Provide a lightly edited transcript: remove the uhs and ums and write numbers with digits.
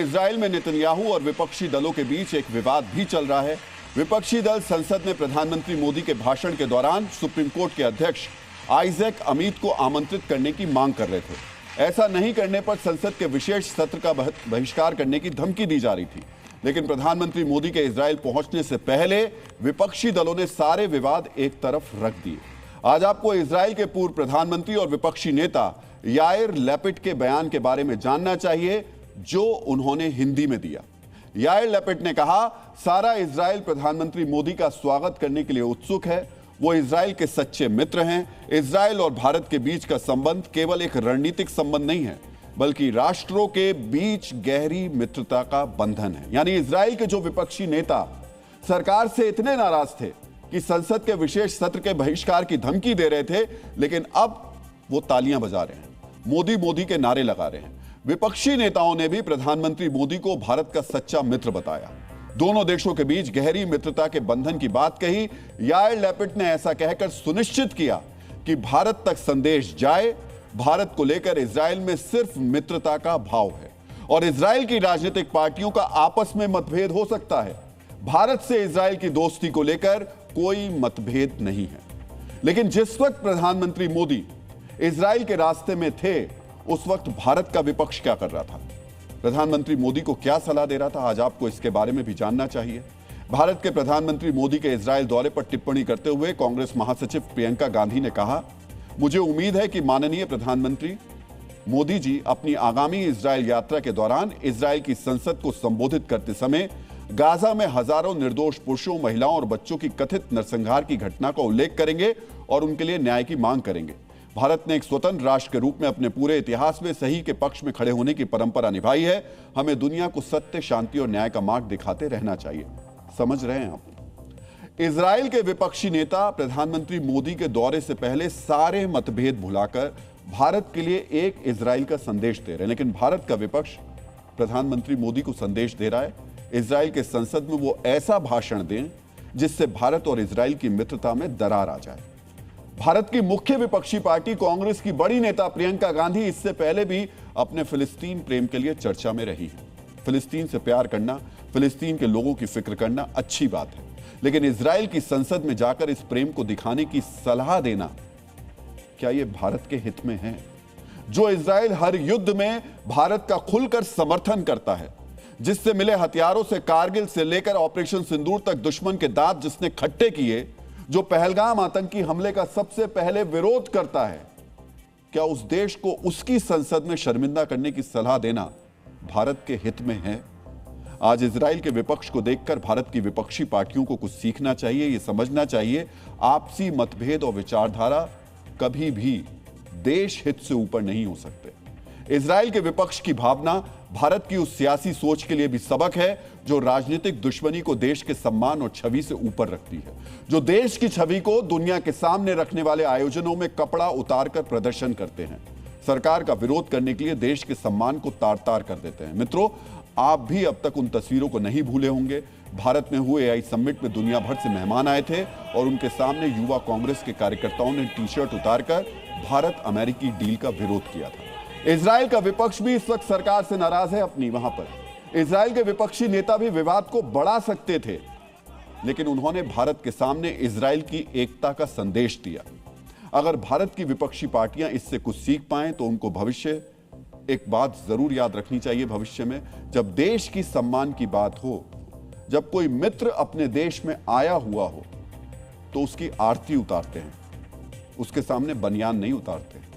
Israel में Netanyahu और विपक्षी दलों के बीच एक विवाद भी चल रहा है। विपक्षी दल संसद में प्रधानमंत्री मोदी के भाषण के दौरान सुप्रीम कोर्ट के अध्यक्ष आइजैक अमीत को आमंत्रित करने की मांग कर रहे थे। ऐसा नहीं करने पर संसद के विशेष सत्र का बहिष्कार करने की धमकी दी जा रही थी, लेकिन प्रधानमंत्री मोदी के इजराइल पहुंचने से पहले विपक्षी दलों ने सारे विवाद एक तरफ रख दिए। आज आपको इजराइल के पूर्व प्रधानमंत्री और विपक्षी नेता याइर लैपिड के बयान के बारे में जानना चाहिए, जो उन्होंने हिंदी में दिया। याइर लैपिड ने कहा, सारा इजराइल प्रधानमंत्री मोदी का स्वागत करने के लिए उत्सुक है। वो इजराइल के सच्चे मित्र हैं। इजराइल और भारत के बीच का संबंध केवल एक रणनीतिक संबंध नहीं है, बल्कि राष्ट्रों के बीच गहरी मित्रता का बंधन है। यानी इजराइल के जो विपक्षी नेता सरकार से इतने नाराज थे कि संसद के विशेष सत्र के बहिष्कार की धमकी दे रहे थे, लेकिन अब वो तालियां बजा रहे हैं, मोदी मोदी के नारे लगा रहे हैं। विपक्षी नेताओं ने भी प्रधानमंत्री मोदी को भारत का सच्चा मित्र बताया। दोनों देशों के बीच गहरी मित्रता के बंधन की बात कही। याइर लैपिड ने ऐसा कहकर सुनिश्चित किया कि भारत तक संदेश जाए, भारत को लेकर इजराइल में सिर्फ मित्रता का भाव है और इजराइल की राजनीतिक पार्टियों का आपस में मतभेद हो सकता है। भारत से इजराइल की दोस्ती को लेकर कोई मतभेद नहीं है, लेकिन जिस वक्त प्रधानमंत्री मोदी इजराइल के रास्ते में थे, उस वक्त भारत का विपक्ष क्या कर रहा था, प्रधानमंत्री मोदी को क्या सलाह दे रहा था, आज आपको इसके बारे में भी जानना चाहिए। भारत के प्रधानमंत्री मोदी के इजराइल दौरे पर टिप्पणी करते हुए कांग्रेस महासचिव प्रियंका गांधी ने कहा, मुझे उम्मीद है कि माननीय प्रधानमंत्री मोदी जी अपनी आगामी इजराइल यात्रा के दौरान इजराइल की संसद को संबोधित करते समय गाजा में हजारों निर्दोष पुरुषों, महिलाओं और बच्चों की कथित नरसंहार की घटना का उल्लेख करेंगे और उनके लिए न्याय की मांग करेंगे। भारत ने एक स्वतंत्र राष्ट्र के रूप में अपने पूरे इतिहास में सही के पक्ष में खड़े होने की परंपरा निभाई है। हमें दुनिया को सत्य, शांति और न्याय का मार्ग दिखाते रहना चाहिए। समझ रहे हैं आप? इजराइल के विपक्षी नेता प्रधानमंत्री मोदी के दौरे से पहले सारे मतभेद भुलाकर भारत के लिए एक इजराइल का संदेश दे रहे हैं, लेकिन भारत का विपक्ष प्रधानमंत्री मोदी को संदेश दे रहा है, इजराइल के संसद में वो ऐसा भाषण दें जिससे भारत और इजराइल की मित्रता में दरार आ जाए। भारत की मुख्य विपक्षी पार्टी कांग्रेस की बड़ी नेता प्रियंका गांधी इससे पहले भी अपने फिलिस्तीन प्रेम के लिए चर्चा में रही है। फिलिस्तीन से प्यार करना, फिलिस्तीन के लोगों की फिक्र करना अच्छी बात है, लेकिन इजराइल की संसद में जाकर इस प्रेम को दिखाने की सलाह देना, क्या यह भारत के हित में है? जो इजराइल हर युद्ध में भारत का खुलकर समर्थन करता है, जिससे मिले हथियारों से कारगिल से लेकर ऑपरेशन सिंदूर तक दुश्मन के दांत जिसने खट्टे किए, जो पहलगाम आतंकी हमले का सबसे पहले विरोध करता है, क्या उस देश को उसकी संसद में शर्मिंदा करने की सलाह देना भारत के हित में है? आज इजराइल के विपक्ष को देखकर भारत की विपक्षी पार्टियों को कुछ सीखना चाहिए, यह समझना चाहिए, आपसी मतभेद और विचारधारा कभी भी देश हित से ऊपर नहीं हो सकते। इजराइल के विपक्ष की भावना भारत की उस सियासी सोच के लिए भी सबक है जो राजनीतिक दुश्मनी को देश के सम्मान और छवि से ऊपर रखती है, जो देश की छवि को दुनिया के सामने रखने वाले आयोजनों में कपड़ा उतारकर प्रदर्शन करते हैं, सरकार का विरोध करने के लिए देश के सम्मान को तार तार कर देते हैं। मित्रों, आप भी अब तक उन तस्वीरों को नहीं भूले होंगे। भारत में हुए AI समिट में दुनिया भर से मेहमान आए थे और उनके सामने युवा कांग्रेस के कार्यकर्ताओं ने टी-शर्ट उतारकर भारत अमेरिकी डील का विरोध किया था। इजराइल का विपक्ष भी इस वक्त सरकार से नाराज है अपनी। वहां पर इजराइल के विपक्षी नेता भी विवाद को बढ़ा सकते थे, लेकिन उन्होंने भारत के सामने इजराइल की एकता का संदेश दिया। अगर भारत की विपक्षी पार्टियां इससे कुछ सीख पाएं तो उनको भविष्य एक बात जरूर याद रखनी चाहिए, भविष्य में जब देश की सम्मान की बात हो, जब कोई मित्र अपने देश में आया हुआ हो, तो उसकी आरती उतारते हैं, उसके सामने बनियान नहीं उतारते।